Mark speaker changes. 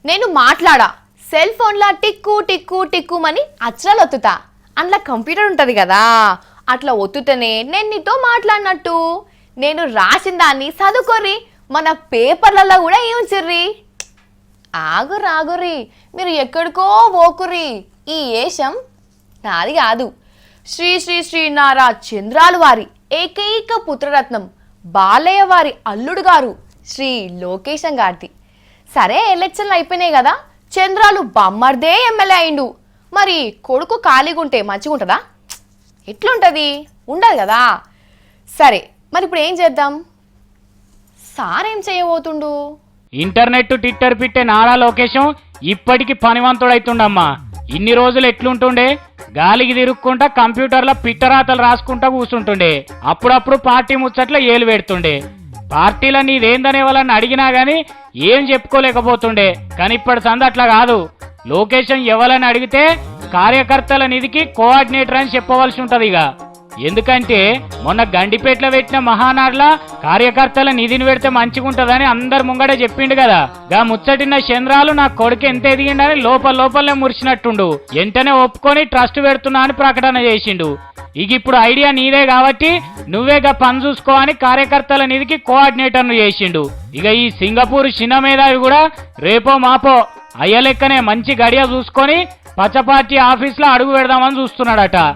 Speaker 1: నేను మాట్లాడా సెల్ ఫోన్లా టిక్కు టిక్కు టిక్కుమని అక్షరాలు ఒత్తుతా. అందులో కంప్యూటర్ ఉంటుంది కదా, అట్లా ఒత్తుతేనే నేను నీతో మాట్లాడినట్టు. నేను రాసిన దాన్ని చదువుకోర్రి, మన పేపర్లలో కూడా ఏముంచిర్రి. ఆగుర్రి మీరు ఎక్కడికో పోకుర్రి. ఈ ఏషం నాది కాదు. శ్రీ శ్రీ శ్రీ నారా చంద్రాలు వారి ఏకైక పుత్రరత్నం బాలయ్య వారి అల్లుడు గారు శ్రీ లోకేశం గారిది. సరే ఎలక్షన్లు అయిపోయినాయి కదా, చంద్రాలు బమ్మర్దే ఎమ్మెల్యే అయిండు. మరి కొడుకు ఖాళీగా ఉంటే మంచిగా ఉంటుందా? ఎట్లుంటుంది? ఉండదు కదా. సరే మరి ఇప్పుడు ఏం చేద్దాం? సార్ ఏం చేయబోతుండు?
Speaker 2: ఇంటర్నెట్ ట్విట్టర్ పిట్టే నారా లోకేశం ఇప్పటికి పనివంతుడైతుండమ్మా. ఇన్ని రోజులు ఎట్లుంటుండే, గాలికి తిరుక్కుంటా కంప్యూటర్లో పిట్టరాతలు రాసుకుంటా కూర్చుంటుండే. అప్పుడప్పుడు పార్టీ ముచ్చట్ల ఏలు పెడుతుండే. పార్టీలో నీదేందనే వాళ్ళని అడిగినా గానీ ఏం చెప్పుకోలేకపోతుండే. కానీ ఇప్పటి సంది అట్లా కాదు. లోకేశం ఎవరని అడిగితే కార్యకర్తల నిధికి కోఆర్డినేటర్ అని చెప్పవలసి ఉంటది. ఇక ఎందుకంటే మొన్న గండిపేటలో పెట్టిన మహానాడులా కార్యకర్తల నిధిని పెడితే మంచిగుంటదని అందరు ముంగడే చెప్పిండు కదా. గా ముచ్చటిన చంద్రాలు నా కొడుకు ఎంత ఎదిగిండని లోపలనే మురిసినట్టుండు. వెంటనే ఒప్పుకొని ట్రస్ట్ పెడుతున్నా అని ప్రకటన చేసిండు. ఇక ఇప్పుడు ఐడియా నీదే కాబట్టి నువ్వేగా పని చూసుకో అని కార్యకర్తల నిధికి కోఆర్డినేటర్ను చేసిండు. ఇక ఈ సింగపూర్ చిన్న మేధావి కూడా రేపో మాపో అయ్యలెక్కనే మంచి గడియ చూసుకొని పచ్చపార్టీ ఆఫీస్ లో అడుగు పెడదామని చూస్తున్నాడట.